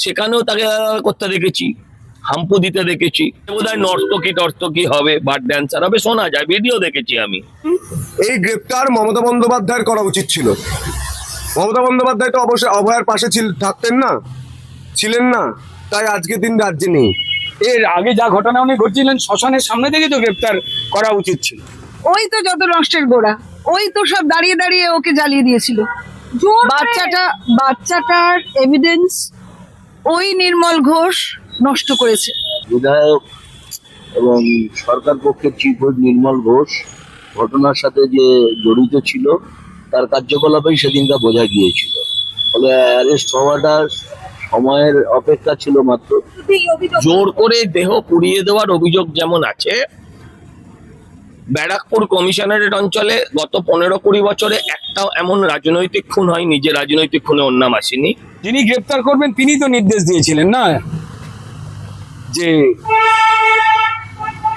সেখানেও তাকে করতে দেখেছি, হাম্পু দিতে দেখেছি। বোধহয় নর্তকী হবে, বাট ড্যান্সার হবে, শোনা যায়, ভিডিও দেখেছি আমি। এই গ্রেপ্তার মমতা বন্দ্যোপাধ্যায়ের করা উচিত ছিল। মমতা বন্দ্যোপাধ্যায় তো অবশ্যই অভয়ার পাশে ছিলেন না, তাই আজকের দিন রাজ্যে নেই। এর আগে যা ঘটনা উনি ঘটছিলেন শ্মশানের সামনে থেকে তো গ্রেপ্তার করা উচিত ছিল। ওই তো যত নষ্টের গোড়া, ওই তো সব দাঁড়িয়ে দাঁড়িয়ে ওকে জ্বালিয়ে দিয়েছিল। বাচ্চাটার এভিডেন্স ওই নির্মল ঘোষ নষ্ট করেছে। বিধায়ক এবং সরকার পক্ষের চিফ হুইপ নির্মল ঘোষ ঘটনার সাথে যে জড়িত ছিল তার কার্যকলাপেই সেদিনটা বোঝা গিয়েছিল। ফলে অ্যারেস্ট হওয়াটা সময়ের অপেক্ষা ছিল মাত্র। জোর করে দেহ পুড়িয়ে দেওয়ার অভিযোগ যেমন আছে, ব্যারাকপুর কমিশনারেট অঞ্চলে গত 15-20 বছরে একটাও এমন রাজনৈতিক খুন হয়নি যে রাজনৈতিক খুনে ওর নাম আসেনি। যিনি গ্রেপ্তার করবেন তিনি তো নির্দেশ দিয়েছিলেন না যে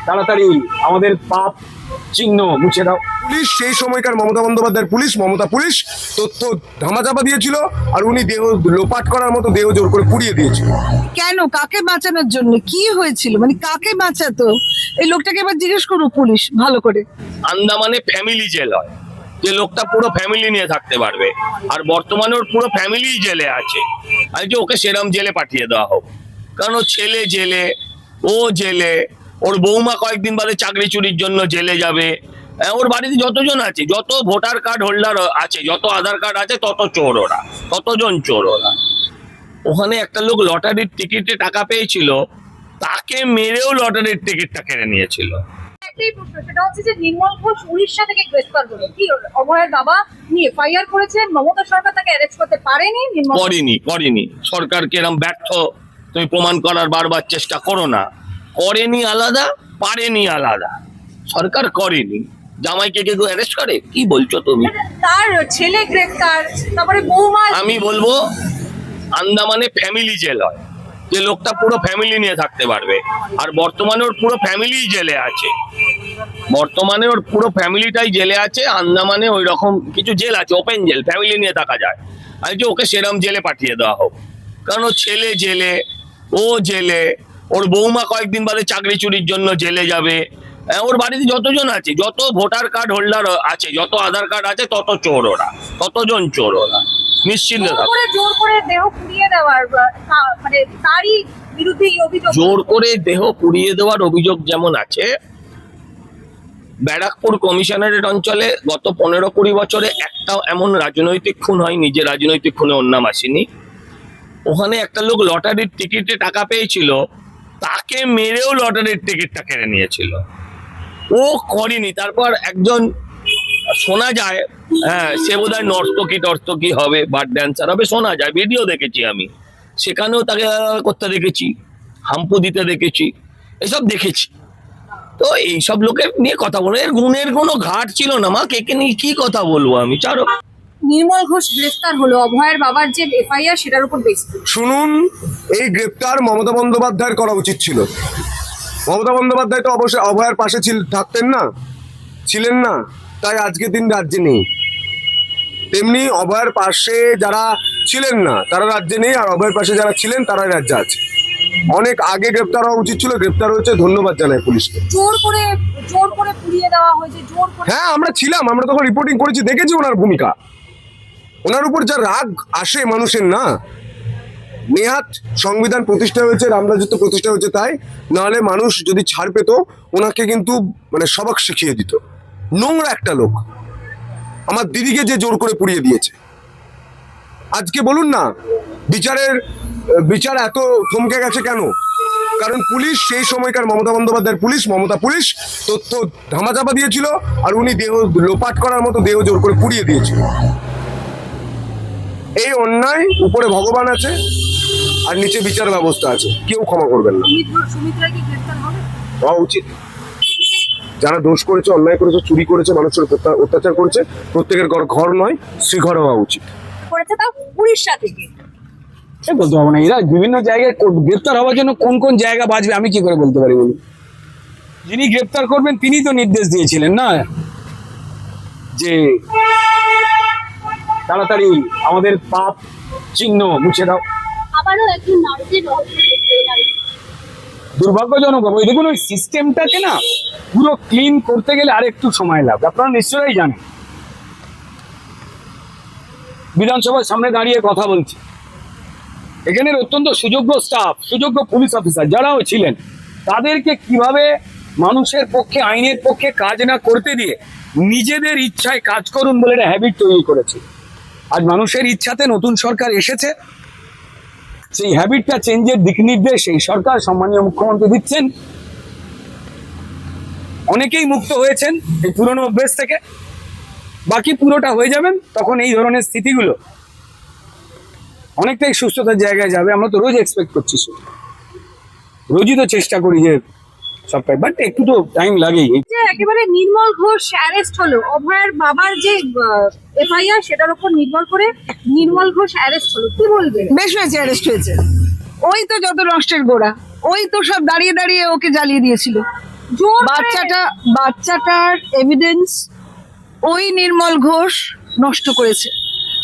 তাড়াতাড়ি আমাদের পাপ চিহ্ন মুছে দাও। পুলিশ সেই সময়কার মমতা বন্দ্যোপাধ্যায়ের মমতা পুলিশ তথ্য ধামাচাপা দিয়েছিল, আর উনি দেহ লোপাট করার মতো দেহ জোর করে পুড়িয়ে দিয়েছিল। কেন, কাকে বাঁচানোর জন্য, কি হয়েছিল, মানে কাকে বাঁচাতো? এই লোকটাকে এবার জিজ্ঞেস করো পুলিশ ভালো করে। আন্দামানে ফ্যামিলি জেল হয়, যে লোকটা পুরো ফ্যামিলি নিয়ে থাকতে পারবে, আর বর্তমানে ওর পুরো ফ্যামিলি জেলে আছে। আর যে ওকে সেরাম জেলে পাঠিয়ে দেওয়া হোক, কারণ ওর ছেলে জেলে, ও জেলে, ওর বৌমা কয়েকদিন বাদে চাকরি চুরির জন্য জেলে যাবে। ওর বাড়িতে যতজন আছে, যত ভোটার কার্ড হোল্ডার আছে, যত আধার কার্ড আছে, তত চোর ওরা, ততজন চোর ওরা। ওখানে একটা লোক লটারির টিকিটে টাকা পেয়েছিল, তাকে মেরেও লটারির টিকিটটা কেড়ে নিয়েছিল। একটাই প্রশ্ন, সেটা হচ্ছে যে নির্মল ঘোষ উড়িষ্যা থেকে গ্রেফতার হলো, কি অভয়ের বাবা নিয়ে এফআইআর করেছেন, মমতা সরকার তাকে অ্যারেস্ট করতে পারেনি। করেনি সরকারকে এরকম ব্যর্থ তুমি প্রমাণ করার বারবার চেষ্টা করো না। করেনি আলাদা, পারেনি আলাদা। সরকার করেনি, জামাইকে কেউ অ্যারেস্ট করে? কি বলছো তুমি? তার ছেলে গ্রেফতার, তারপরে বৌমা। আমি বলবো আন্দামানে ফ্যামিলি জেল হয়, যে লোকটা পুরো ফ্যামিলি নিয়ে থাকতে পারবে, আর বর্তমানে ওর পুরো ফ্যামিলি জেলে আছে। বর্তমানে ওর পুরো ফ্যামিলিটাই জেলে আছে। আন্দামানে ওই রকম কিছু জেল আছে, ওপেন জেল, ফ্যামিলি নিয়ে থাকা যায়। আর যে ওকে সেরাম জেলে পাঠিয়ে দেওয়া হোক, কারণ ওর ছেলে জেলে, ও জেলে, ওর বৌমা কয়েকদিন বাদে চাকরি চুরির জন্য জেলে যাবে। ওর বাড়িতে যতজন আছে, যত ভোটার কার্ড হোল্ডার আছে, যত আধার কার্ড আছে, তত চোর ওরা, ততজন চোর ওরা। নিশ্চিন্ত জোর করে দেহ পুড়িয়ে দেওয়ার, মানে তারই বিরুদ্ধে এই অভিযোগ। জোর করে দেহ পুড়িয়ে দেওয়ার অভিযোগ যেমন আছে, ব্যারাকপুর কমিশনারেট অঞ্চলে গত 15-20 বছরে একটাও এমন রাজনৈতিক খুন হয়নি যে রাজনৈতিক খুনে ওর নাম আসেনি। ওখানে একটা লোক লটারির টিকিটে টাকা পেয়েছিল, তাকে মেরেও লটারির টিকিটটা কেড়ে নিয়েছিল। ও করেনি। তারপর একজন শোনা যায়, সে বোধহয় নর্তকী হবে, বাট ড্যান্সার হবে, শোনা যায়, ভিডিও দেখেছি আমি। সেখানেও তাকে করতে দেখেছি, হাম্পু দিতে দেখেছি, এসব দেখেছি। তো এইসব লোকের নিয়ে কথা বলবো, এর গুণের কোনো ঘাট ছিল না। মা, কে নিয়ে কি কথা বলবো আমি, ছাড়ো। নির্মল ঘোষ গ্রেফতার হলো, অভয়ের বাবার যে এফআইআর সেটার উপর বেস। শুনুন, এই গ্রেপ্তার মমতা বন্দ্যোপাধ্যায়ের করা উচিত ছিল। মমতা বন্দ্যোপাধ্যায় তো অবশ্যই অভয়ার পাশে ছিলেন না, তাই আজকের দিন রাজ্যে নেই। তেমনি অভয়ার পাশে যারা ছিলেন না তারা রাজ্যে নেই, আর অভয়ের পাশে যারা ছিলেন তারা রাজ্যে আছে। অনেক আগে গ্রেপ্তার হওয়া উচিত ছিল, গ্রেপ্তার হয়েছে, ধন্যবাদ জানাই পুলিশকে। জোর করে পুড়িয়ে দেওয়া হয়েছে, জোর করে। হ্যাঁ, আমরা ছিলাম, আমরা তখন রিপোর্টিং করেছি, দেখেছি ওনার ভূমিকা। ওনার উপর যা রাগ আসে মানুষের, না নেহাত সংবিধান প্রতিষ্ঠা হয়েছে, রামরাজত্ব প্রতিষ্ঠা হয়েছে, তাই নাহলে মানুষ যদি ছাড় পেত ওনাকে কিন্তু মানে সবক শিখিয়ে দিত। নোংরা একটা লোক, আমার দিদিকে যে জোর করে পুড়িয়ে দিয়েছে। আজকে বলুন না, বিচার এত থমকে গেছে কেন? কারণ পুলিশ সেই সময়কার মমতা বন্দ্যোপাধ্যায়ের মমতা পুলিশ তথ্য ধামাচাপা দিয়েছিল, আর উনি দেহ লোপাট করার মতো দেহ জোর করে পুড়িয়ে দিয়েছিল। এই অন্যায় উপরে ভগবান আছে, আর নিচে বিচার ব্যবস্থা আছে, কেউ ক্ষমা করবেন না। হওয়া উচিত। যারা দোষ করেছে, অন্যায় করেছে, চুরি করেছে, মানুষের অত্যাচার করেছে, প্রত্যেকের ঘর নয় শ্রীঘর হওয়া উচিত। করেছে তাও উড়িষ্যা থেকে। বলতে পারবো না, এরা বিভিন্ন জায়গায় গ্রেপ্তার হওয়ার জন্য কোন কোন জায়গা বাঁচবে আমি কি করে বলতে পারি বলুন? যিনি গ্রেপ্তার করবেন তিনি তো নির্দেশ দিয়েছিলেন না যে তাড়াতাড়ি আমাদের পাপ চিহ্ন মুছে দাও। আবারও একজন নার্সের রহস্য বেরিয়ে গেল। দুর্ভাগ্যজনক হবে। দেখুন ওই সিস্টেমটাকে না পুরো ক্লিন করতে গেলে আর একটু সময় লাগবে। আপনারা নিশ্চয়ই জানেন, বিধানসভার সামনে দাঁড়িয়ে কথা বলছি, এখানের অত্যন্ত সুযোগ্য স্টাফ, সুযোগ্য পুলিশ অফিসার যারাও ছিলেন, তাদেরকে কিভাবে মানুষের পক্ষে, আইনের পক্ষে কাজ না করতে দিয়ে নিজেদের ইচ্ছায় কাজ করুন বলে একটা হ্যাবিট তৈরি করেছে। আজ মানুষের ইচ্ছাতে নতুন সরকার এসেছে, সেই হ্যাবিটটা চেঞ্জের দিক নির্দেশ এই সরকার সম্মানীয় মুখ্যমন্ত্রী দিচ্ছেন। অনেকেই মুক্ত হয়েছেন এই পুরনো অভ্যেস থেকে, বাকি পুরোটা হয়ে যাবেন, তখন এই ধরনের স্থিতিগুলো অনেকটাই সুস্থতার জায়গায় যাবে। আমরা তো রোজ এক্সপেক্ট করছি, রোজই তো চেষ্টা করি যে সবটাই, বাট একটু তো টাইম লাগেই। যে একেবারে নির্মল ঘোষ অ্যারেস্ট হলো, অভয়ের বাবার যে এফআইআর সেটার উপর নির্ভর করে নির্মল ঘোষ অ্যারেস্ট হলো, কি বলবে? বেশ হয়েছে, অ্যারেস্ট হয়েছে। ওই তো যত নষ্টের গোড়া, ওই তো সব দাঁড়িয়ে দাঁড়িয়ে ওকে জ্বালিয়ে দিয়েছিল। জোর বাচ্চাটার এভিডেন্স ওই নির্মল ঘোষ নষ্ট করেছে।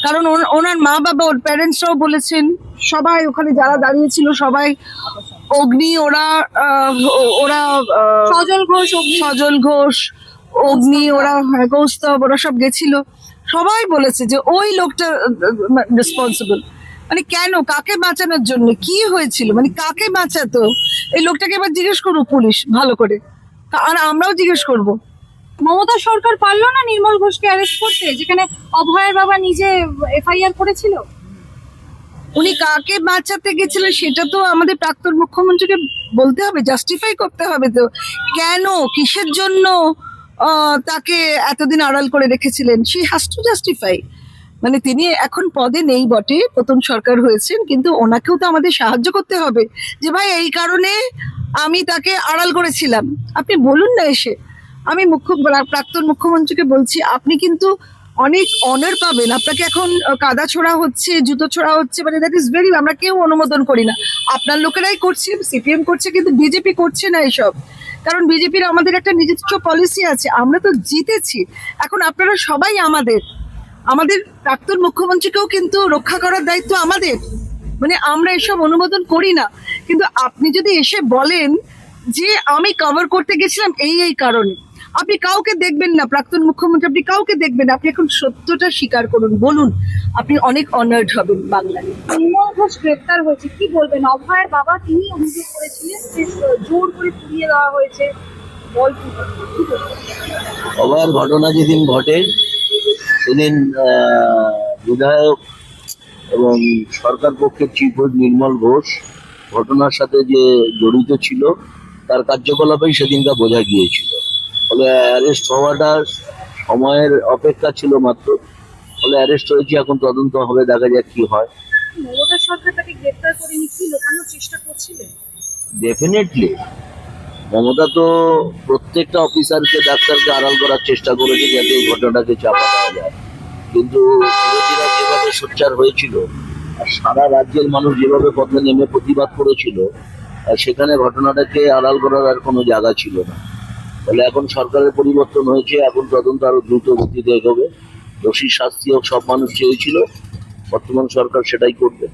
কারণ ওনার মা বাবা, ওর প্যারেন্টসরাও বলেছেন, সবাই ওখানে যারা দাঁড়িয়েছিল সবাই, অগ্নি, ওরা সজল ঘোষ, অগ্নি, ওরা কৌস্তব, ওরা সব গেছিল, সবাই বলেছে যে ওই লোকটা রেসপন্সিবল। মানে কেন, কাকে বাঁচানোর জন্য, কি হয়েছিল, মানে কাকে বাঁচাতো এই লোকটাকে এবার জিজ্ঞেস করবো পুলিশ ভালো করে, আর আমরাও জিজ্ঞেস করবো। মমতা সরকার পারলো না নির্মল ঘোষকে অ্যারেস্ট করতে, যেখানে অভয়ের বাবা নিজে এফআইআর করেছিল? উনি কাকে বাঁচাতে গেছিলেন সেটা তো আমাদের প্রাক্তন মুখ্যমন্ত্রীকে বলতে হবে, জাস্টিফাই করতে হবে। তো কেন, কিসের জন্য তাকে এতদিন আড়াল করে রেখেছিলেন, শি হ্যাজ টু জাস্টিফাই। মানে তিনি এখন পদে নেই বটে, প্রথম সরকার হয়েছেন, কিন্তু ওনাকেও তো আমাদের সাহায্য করতে হবে যে ভাই এই কারণে আমি তাকে আড়াল করেছিলাম, আপনি বলুন না এসে। আমি প্রাক্তন মুখ্যমন্ত্রীকে বলছি, আপনি কিন্তু অনেক অনার পাবেন। আপনাকে এখন কাদা ছোড়া হচ্ছে, জুতো ছোড়া হচ্ছে, মানে দ্যাট ইজ ভেরি, আমরা কেউ অনুমোদন করি না। আপনার লোকেরাই করছে, সিপিএম করছে, কিন্তু বিজেপি করছে না এসব। কারণ বিজেপির আমাদের একটা নিজস্ব পলিসি আছে, আমরা তো জিতেছি। এখন আপনারা সবাই আমাদের প্রাক্তন মুখ্যমন্ত্রীকেও কিন্তু রক্ষা করার দায়িত্ব আমাদের। মানে আমরা এসব অনুমোদন করি না, কিন্তু আপনি যদি এসে বলেন যে আমি কভার করতে গেছিলাম এই কারণে, আপনি কাউকে দেখবেন না, প্রাক্তন মুখ্যমন্ত্রী আপনি কাউকে দেখবেন না, আপনি এখন সত্যটা স্বীকার করুন, বলুন, আপনি অনেক অনার্ড হবেন বাংলায়। নির্মল ঘোষ গ্রেফতার হয়েছে, কি বলবেন? অভয়ের বাবা তিনি অভিযোগ করেছিলেন যে জোর করে পুড়িয়ে দেওয়া হয়েছে। অভয়ের ঘটনা যেদিন ঘটে সেদিন বিধায়ক এবং সরকার পক্ষের চিফ হুইপ নির্মল ঘোষ ঘটনার সাথে যে জড়িত ছিল তার কার্যকলাপেই সেদিনটা বোঝা গিয়েছিল। ফলে অ্যারেস্ট হওয়াটা সময়ের অপেক্ষা ছিল মাত্র, ফলে অ্যারেস্ট হয়েছে, এখন তদন্ত হবে, দেখা যাক কি হয়। মমতা সরকার তাকে গ্রেফতার করে নিচ্ছিল, লুকানোর চেষ্টা করছিলেন। ডেফিনেটলি মমতা তো প্রত্যেকটা অফিসারকে, ডাক্তারকে আড়াল করার চেষ্টা করেছে যাতে এই ঘটনাটাকে চাপা দেওয়া যায়, কিন্তু বিরোধীরা যেভাবে সোচ্চার হয়েছিল আর সারা রাজ্যের মানুষ যেভাবে পথে নেমে প্রতিবাদ করেছিল, আর সেখানে ঘটনাটাকে আড়াল করার আর কোনো জায়গা ছিল না। ফলে এখন সরকারের পরিবর্তন হয়েছে, এখন তদন্ত আরো দ্রুত গতিতে এগোবে। দোষীর শাস্তি হোক, সব মানুষ চেয়েছিল, বর্তমান সরকার সেটাই করবে।